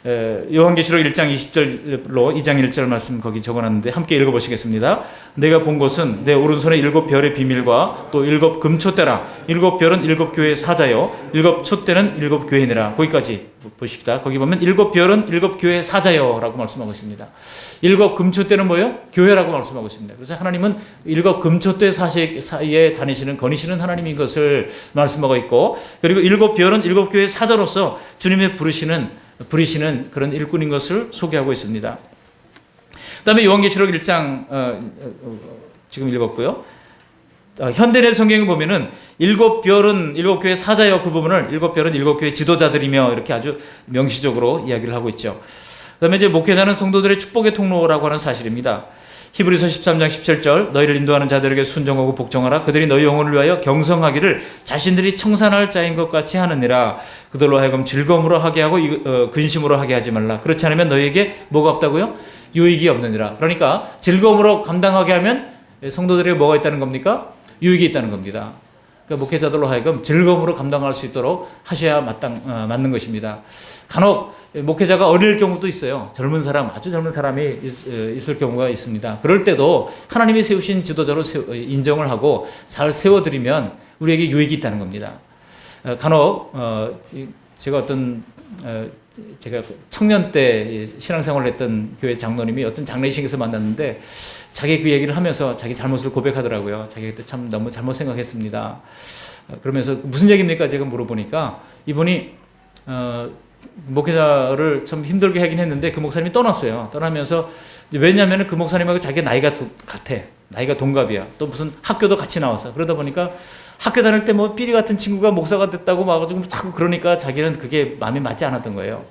요한계시록 1장 20절로 2장 1절 말씀 거기 적어놨는데 함께 읽어보시겠습니다. 내가 본 것은 내 오른손에 7별의 비밀과 또 7 금촛대라. 7별은 7 교회의 사자요 7 촛대는 7 교회니라. 거기까지 보십시다. 거기 보면 7별은 7 교회의 사자요 라고 말씀하고 있습니다. 7 금촛대는 뭐예요? 교회라고 말씀하고 있습니다. 그래서 하나님은 7 금촛대 사이에 다니시는 거니시는 하나님인 것을 말씀하고 있고, 그리고 7 별은 7 교회의 사자로서 주님의 부리시는 그런 일꾼인 것을 소개하고 있습니다. 그 다음에 요한계시록 1장 지금 읽었고요. 현대의 성경에 보면은 7 별은 7 교회 사자여 그 부분을 7 별은 7 교회 지도자들이며 이렇게 아주 명시적으로 이야기를 하고 있죠. 그 다음에 이제 목회자는 성도들의 축복의 통로라고 하는 사실입니다. 히브리서 13장 17절 너희를 인도하는 자들에게 순종하고 복종하라. 그들이 너희 영혼을 위하여 경성하기를 자신들이 청산할 자인 것 같이 하느니라. 그들로 하여금 즐거움으로 하게 하고 근심으로 하게 하지 말라. 그렇지 않으면 너희에게 뭐가 없다고요? 유익이 없느니라. 그러니까 즐거움으로 감당하게 하면 성도들에게 뭐가 있다는 겁니까? 유익이 있다는 겁니다. 그러니까 목회자들로 하여금 즐거움으로 감당할 수 있도록 하셔야 맞는 것입니다. 간혹 목회자가 어릴 경우도 있어요. 아주 젊은 사람이 있을 경우가 있습니다. 그럴 때도 하나님이 세우신 지도자로 인정을 하고 잘 세워드리면 우리에게 유익이 있다는 겁니다. 간혹 제가 청년 때 신앙생활을 했던 교회 장로님이 어떤 장례식에서 만났는데 자기 그 얘기를 하면서 자기 잘못을 고백하더라고요. 자기 그때 참 너무 잘못 생각했습니다. 그러면서 무슨 얘기입니까? 제가 물어보니까 이분이 목회자를 참 힘들게 하긴 했는데 그 목사님이 떠났어요. 떠나면서 왜냐하면 그 목사님하고 자기가 나이가 같아. 나이가 동갑이야. 또 무슨 학교도 같이 나와서 그러다 보니까 학교 다닐 때 뭐 삐리 같은 친구가 목사가 됐다고 막아가지고 자꾸 그러니까 자기는 그게 마음에 맞지 않았던 거예요.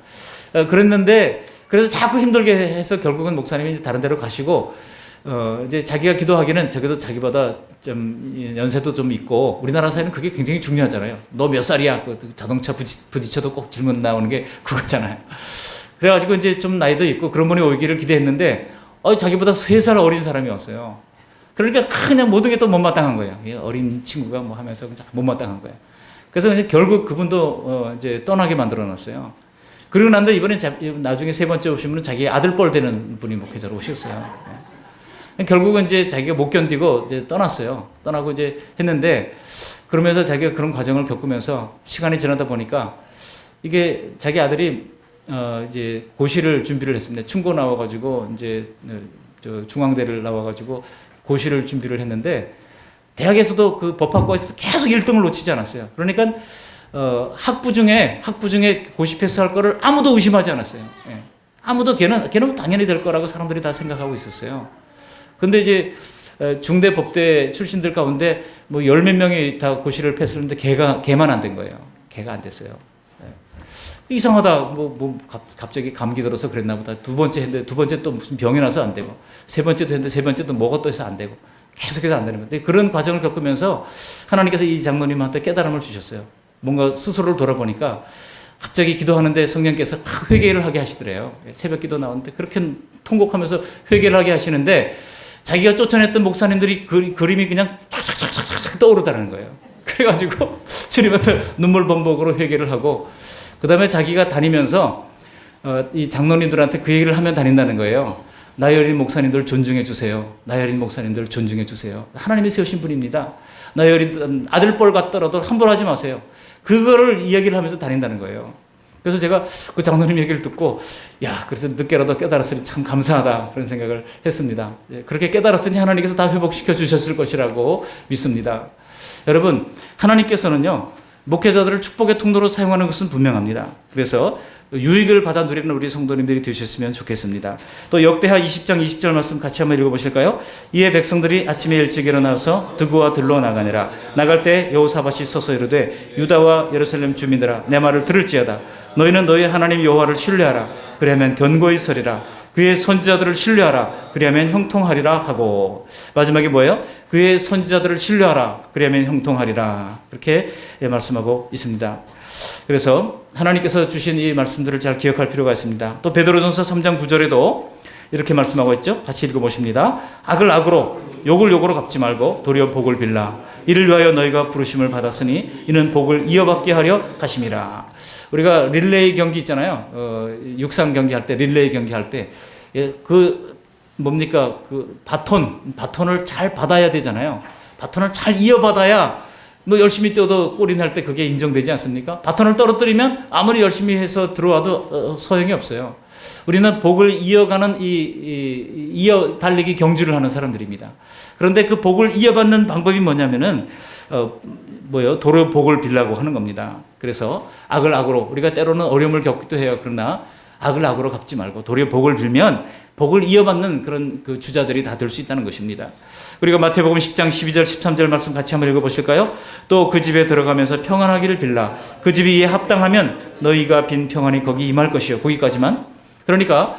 그랬는데 그래서 자꾸 힘들게 해서 결국은 목사님이 다른 데로 가시고 이제 자기가 기도하기는 자기보다 좀 연세도 좀 있고 우리나라 사회는 그게 굉장히 중요하잖아요. 너 몇 살이야? 그 자동차 부딪혀도 꼭 질문 나오는 게 그거잖아요. 그래가지고 이제 좀 나이도 있고 그런 분이 오기를 기대했는데 자기보다 3살 어린 사람이 왔어요. 그러니까 그냥 모든 게 또 못마땅한 거예요. 어린 친구가 뭐 하면서 못마땅한 거예요. 그래서 이제 결국 그분도 이제 떠나게 만들어 놨어요. 그러고 난 다음에 이번에 나중에 3번째 오신 분은 자기 아들뻘 되는 분이 목회자로 오셨어요. 결국은 이제 자기가 못 견디고 이제 떠났어요. 떠나고 이제 했는데 그러면서 자기가 그런 과정을 겪으면서 시간이 지나다 보니까 이게 자기 아들이 이제 고시를 준비를 했습니다. 충고 나와가지고 이제 중앙대를 나와가지고 고시를 준비를 했는데 대학에서도 그 법학과에서도 계속 1등을 놓치지 않았어요. 그러니까 학부 중에 고시 패스할 거를 아무도 의심하지 않았어요. 예. 아무도 걔는 당연히 될 거라고 사람들이 다 생각하고 있었어요. 근데 이제 중대 법대 출신들 가운데 뭐 10몇 명이 다 고시를 패스했는데 걔만 안 된 거예요. 걔가 안 됐어요. 예. 이상하다. 갑자기 감기 들어서 그랬나 보다. 2번째 했는데 2번째 또 무슨 병이 나서 안 되고 3번째도 했는데 3번째도 뭐가 또 해서 안 되고 계속해서 안 되는 건데 그런 과정을 겪으면서 하나님께서 이 장로님한테 깨달음을 주셨어요. 뭔가 스스로를 돌아보니까 갑자기 기도하는데 성령께서 회개를 하게 하시더래요. 새벽 기도 나오는데 그렇게 통곡하면서 회개를 하게 하시는데 자기가 쫓아냈던 목사님들이 그림이 그냥 쫙쫙쫙쫙 떠오르다는 거예요. 그래가지고 주님 앞에 눈물 범벅으로 회개를 하고 그 다음에 자기가 다니면서 이 장로님들한테 그 얘기를 하면 다닌다는 거예요. 나이 어린 목사님들 존중해 주세요. 나이 어린 목사님들 존중해 주세요. 하나님이 세우신 분입니다. 나이 어린 아들뻘 같더라도 함부로 하지 마세요. 그거를 이야기를 하면서 다닌다는 거예요. 그래서 제가 그 장로님 얘기를 듣고 그래서 늦게라도 깨달았으니 참 감사하다 그런 생각을 했습니다. 그렇게 깨달았으니 하나님께서 다 회복시켜 주셨을 것이라고 믿습니다. 여러분, 하나님께서는요 목회자들을 축복의 통로로 사용하는 것은 분명합니다. 그래서 유익을 받아 누리는 우리 성도님들이 되셨으면 좋겠습니다. 또 역대하 20장 20절 말씀 같이 한번 읽어보실까요? 이에 백성들이 아침에 일찍 일어나서 드고와 들로 나가니라. 나갈 때 여호사밧이 서서 이르되 유다와 예루살렘 주민들아 내 말을 들을지어다. 너희는 너희 하나님 여호와를 신뢰하라. 그리하면 견고히 서리라. 그의 선지자들을 신뢰하라. 그리하면 형통하리라 하고 마지막에 뭐예요? 그의 선지자들을 신뢰하라. 그리하면 형통하리라. 이렇게 말씀하고 있습니다. 그래서 하나님께서 주신 이 말씀들을 잘 기억할 필요가 있습니다. 또 베드로전서 3장 9절에도 이렇게 말씀하고 있죠. 같이 읽어보십니다. 악을 악으로 욕을 욕으로 갚지 말고 도리어 복을 빌라. 이를 위하여 너희가 부르심을 받았으니 이는 복을 이어받게 하려 하심이라. 우리가 릴레이 경기 있잖아요. 육상 경기 할 때, 릴레이 경기 할 때, 그 뭡니까? 그 바톤을 잘 받아야 되잖아요. 바톤을 잘 이어받아야 뭐 열심히 뛰어도 골인 할 때 그게 인정되지 않습니까? 바톤을 떨어뜨리면 아무리 열심히 해서 들어와도 소용이 없어요. 우리는 복을 이어가는 이어 달리기 경주를 하는 사람들입니다. 그런데 그 복을 이어받는 방법이 뭐냐면은 도로 복을 빌라고 하는 겁니다. 그래서 악을 악으로, 우리가 때로는 어려움을 겪기도 해요. 그러나 악을 악으로 갚지 말고 도리어 복을 빌면 복을 이어받는 그런 그 주자들이 다 될 수 있다는 것입니다. 그리고 마태복음 10장 12절 13절 말씀 같이 한번 읽어보실까요? 또 그 집에 들어가면서 평안하기를 빌라. 그 집이 이에 합당하면 너희가 빈 평안이 거기 임할 것이요. 거기까지만. 그러니까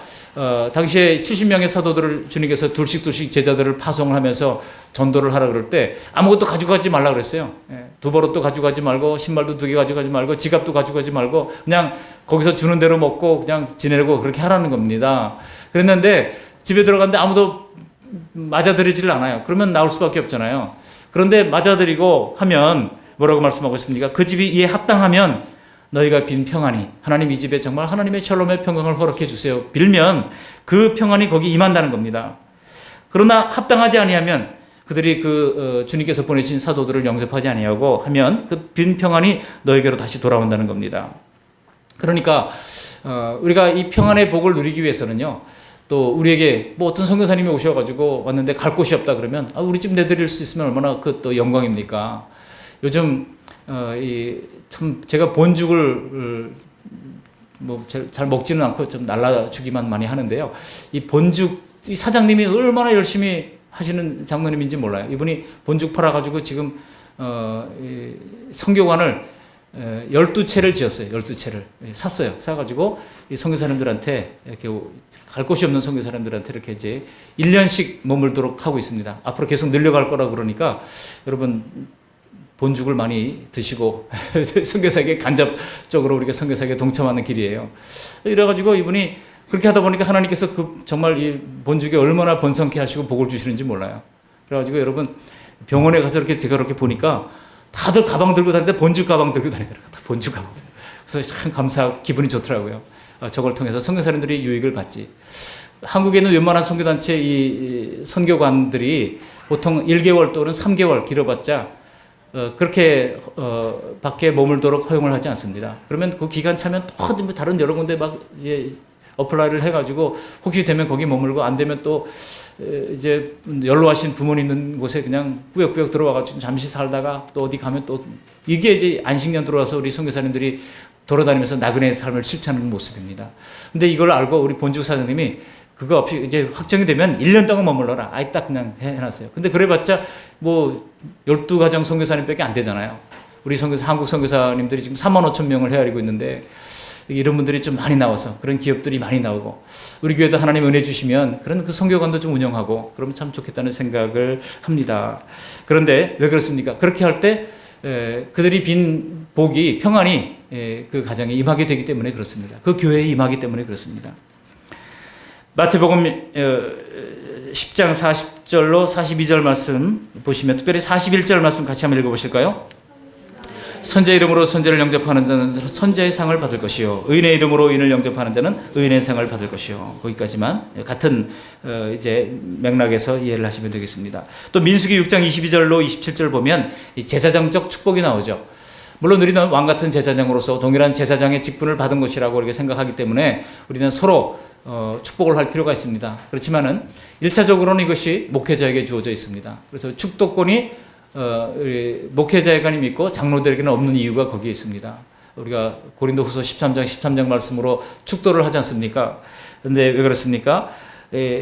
당시에 70명의 사도들을 주님께서 둘씩 제자들을 파송을 하면서 전도를 하라 그럴 때 아무것도 가져가지 말라 그랬어요. 두버릇도 가져가지 말고 신발도 2개 가져가지 말고 지갑도 가져가지 말고 그냥 거기서 주는 대로 먹고 그냥 지내고 그렇게 하라는 겁니다. 그랬는데 집에 들어갔는데 아무도 맞아들이지를 않아요. 그러면 나올 수밖에 없잖아요. 그런데 맞아들이고 하면 뭐라고 말씀하고 있습니까? 그 집이 이에 합당하면 너희가 빈 평안이, 하나님 이 집에 정말 하나님의 샬롬의 평강을 허락해 주세요. 빌면 그 평안이 거기 임한다는 겁니다. 그러나 합당하지 아니하면 그들이 주님께서 보내신 사도들을 영접하지 아니하고 하면 그 빈 평안이 너에게로 다시 돌아온다는 겁니다. 그러니까 우리가 이 평안의 복을 누리기 위해서는요. 또 우리에게 뭐 어떤 선교사님이 오셔가지고 왔는데 갈 곳이 없다 그러면 우리 집 내드릴 수 있으면 얼마나 또 영광입니까? 요즘 참 제가 본죽을 뭐 잘 먹지는 않고 좀 날라주기만 많이 하는데요. 이 본죽 이 사장님이 얼마나 열심히 하시는 장로님인지 몰라요. 이분이 본죽 팔아가지고 지금 성교관을 12채를 지었어요. 12채를 샀어요. 사가지고 이 선교사님들한테 이렇게 갈 곳이 없는 선교사님들한테 이렇게 이제 1년씩 머물도록 하고 있습니다. 앞으로 계속 늘려갈 거라 그러니까 여러분 본죽을 많이 드시고 선교사에게 간접적으로 우리가 선교사에게 동참하는 길이에요. 이래가지고 이분이 그렇게 하다 보니까 하나님께서 정말 이 본죽에 얼마나 번성케 하시고 복을 주시는지 몰라요. 그래가지고 여러분 병원에 가서 이렇게 제가 이렇게 보니까 다들 가방 들고 다니는데 본죽 가방 들고 다니더라고요. 본죽 가방. 그래서 참 기분이 좋더라고요. 저걸 통해서 선교사님들이 유익을 받지. 한국에는 웬만한 선교단체 이 선교관들이 보통 1개월 또는 3개월 길어봤자 그렇게 밖에 머물도록 허용을 하지 않습니다. 그러면 그 기간 차면 또 다른 여러 군데 막 어플라이를 해가지고 혹시 되면 거기 머물고 안 되면 또 이제 연로하신 부모님 있는 곳에 그냥 꾸역꾸역 들어와가지고 잠시 살다가 또 어디 가면 또 이게 이제 안식년 들어와서 우리 선교사님들이 돌아다니면서 나그네의 삶을 실천하는 모습입니다. 근데 이걸 알고 우리 본주 사장님이 그거 없이 이제 확정이 되면 1년 동안 머물러라. 아예 딱 그냥 해놨어요. 근데 그래봤자 뭐 12가정 선교사님밖에 안 되잖아요. 우리 한국 선교사님들이 지금 45,000명을 헤아리고 있는데 이런 분들이 좀 많이 나와서 그런 기업들이 많이 나오고 우리 교회도 하나님 은혜 주시면 그런 그 선교관도 좀 운영하고 그러면 참 좋겠다는 생각을 합니다. 그런데 왜 그렇습니까? 그렇게 할 때 그들이 빈 복이 평안이 그 가정에 임하게 되기 때문에 그렇습니다. 그 교회에 임하기 때문에 그렇습니다. 마태복음 10장 40절로 42절 말씀 보시면 특별히 41절 말씀 같이 한번 읽어보실까요? 선제 이름으로 선제를 영접하는 자는 선제의 상을 받을 것이요 의인의 이름으로 의인을 영접하는 자는 의인의 상을 받을 것이요. 거기까지만 같은 이제 맥락에서 이해를 하시면 되겠습니다. 또 민수기 6장 22절로 27절 보면 이 제사장적 축복이 나오죠. 물론 우리는 왕 같은 제사장으로서 동일한 제사장의 직분을 받은 것이라고 이렇게 생각하기 때문에 우리는 서로 축복을 할 필요가 있습니다. 그렇지만은 1차적으로는 이것이 목회자에게 주어져 있습니다. 그래서 축도권이 목회자에게만 있고 장로들에게는 없는 이유가 거기에 있습니다. 우리가 고린도후서 13장 말씀으로 축도를 하지 않습니까? 그런데 왜 그렇습니까?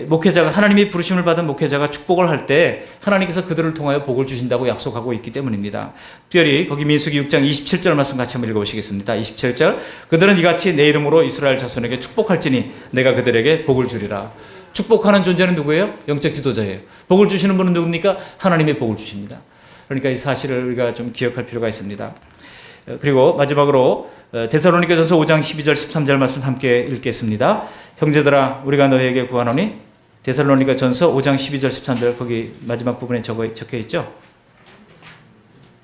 목회자가 하나님이 부르심을 받은 목회자가 축복을 할 때 하나님께서 그들을 통하여 복을 주신다고 약속하고 있기 때문입니다. 특별히 거기 민수기 6장 27절 말씀 같이 한번 읽어보시겠습니다. 27절 그들은 이같이 내 이름으로 이스라엘 자손에게 축복할지니 내가 그들에게 복을 주리라. 축복하는 존재는 누구예요? 영적 지도자예요. 복을 주시는 분은 누굽니까? 하나님의 복을 주십니다. 그러니까 이 사실을 우리가 좀 기억할 필요가 있습니다. 그리고 마지막으로 데살로니가전서 5장 12절 13절 말씀 함께 읽겠습니다. 형제들아 우리가 너희에게 구하노니 데살로니가 전서 5장 12절 13절 거기 마지막 부분에 적혀 있죠.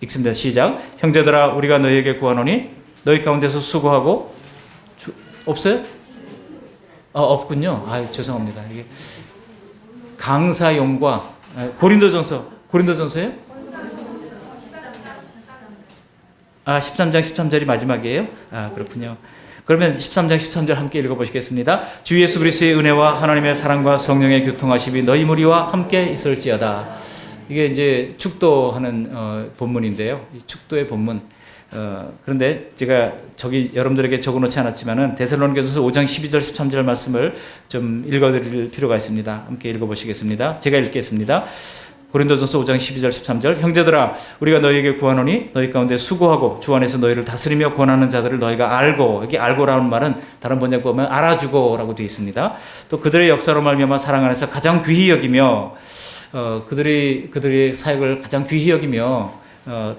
읽습니다. 시작. 형제들아 우리가 너희에게 구하노니 너희 가운데서 수고하고 없어요? 없군요. 죄송합니다. 이게 강사용과 고린도전서예요? 13장 13절이 마지막이에요? 그렇군요. 그러면 13장 13절 함께 읽어보시겠습니다. 주 예수 그리스도의 은혜와 하나님의 사랑과 성령의 교통하심이 너희 무리와 함께 있을지어다. 이게 이제 축도하는 본문인데요. 이 축도의 본문. 그런데 제가 저기 여러분들에게 적어놓지 않았지만은 데살로니가전서 5장 12절 13절 말씀을 좀 읽어드릴 필요가 있습니다. 함께 읽어보시겠습니다. 제가 읽겠습니다. 고린도전서 5장 12절 13절 형제들아 우리가 너희에게 구하노니 너희 가운데 수고하고 주 안에서 너희를 다스리며 권하는 자들을 너희가 알고, 여기 알고라는 말은 다른 번역 보면 알아주고라고 되어 있습니다. 또 그들의 역사로 말미암아 사랑 안에서 가장 귀히 여기며 그들의 사역을 가장 귀히 여기며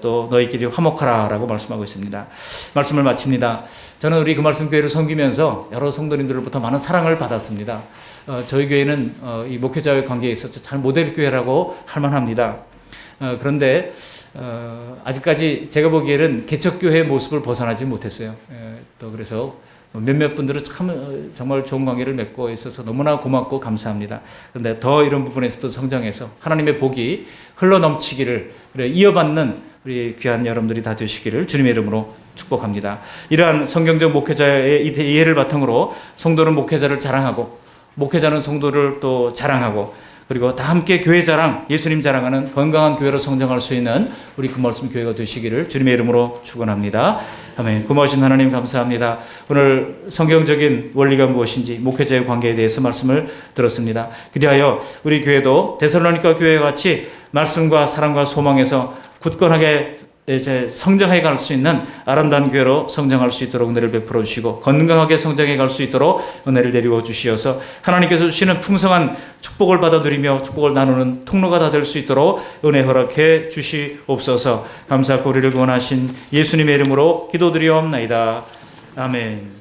또 너희끼리 화목하라라고 말씀하고 있습니다. 말씀을 마칩니다. 저는 우리 그 말씀 교회를 섬기면서 여러 성도님들로부터 많은 사랑을 받았습니다. 저희 교회는 이 목회자의 관계에 있어서 잘 모델 교회라고 할 만합니다. 그런데 아직까지 제가 보기에는 개척교회의 모습을 벗어나지 못했어요. 또 그래서 몇몇 분들은 참 정말 좋은 관계를 맺고 있어서 너무나 고맙고 감사합니다. 그런데 더 이런 부분에서도 성장해서 하나님의 복이 흘러넘치기를 이어받는 우리 귀한 여러분들이 다 되시기를 주님의 이름으로 축복합니다. 이러한 성경적 목회자의 이해를 바탕으로 성도는 목회자를 자랑하고 목회자는 성도를 또 자랑하고 그리고 다 함께 교회 자랑, 예수님 자랑하는 건강한 교회로 성장할 수 있는 우리 그 말씀 교회가 되시기를 주님의 이름으로 축원합니다. 아멘. 고마우신 하나님 감사합니다. 오늘 성경적인 원리가 무엇인지 목회자의 관계에 대해서 말씀을 들었습니다. 그리하여 우리 교회도 데살로니가 교회와 같이 말씀과 사랑과 소망에서 굳건하게 이제 성장해 갈 수 있는 아름다운 교회로 성장할 수 있도록 은혜를 베풀어 주시고 건강하게 성장해 갈 수 있도록 은혜를 내리워 주시어서 하나님께서 주시는 풍성한 축복을 받아 누리며 축복을 나누는 통로가 다 될 수 있도록 은혜 허락해 주시옵소서. 감사하고 우리를 구원하신 예수님의 이름으로 기도드리옵나이다. 아멘.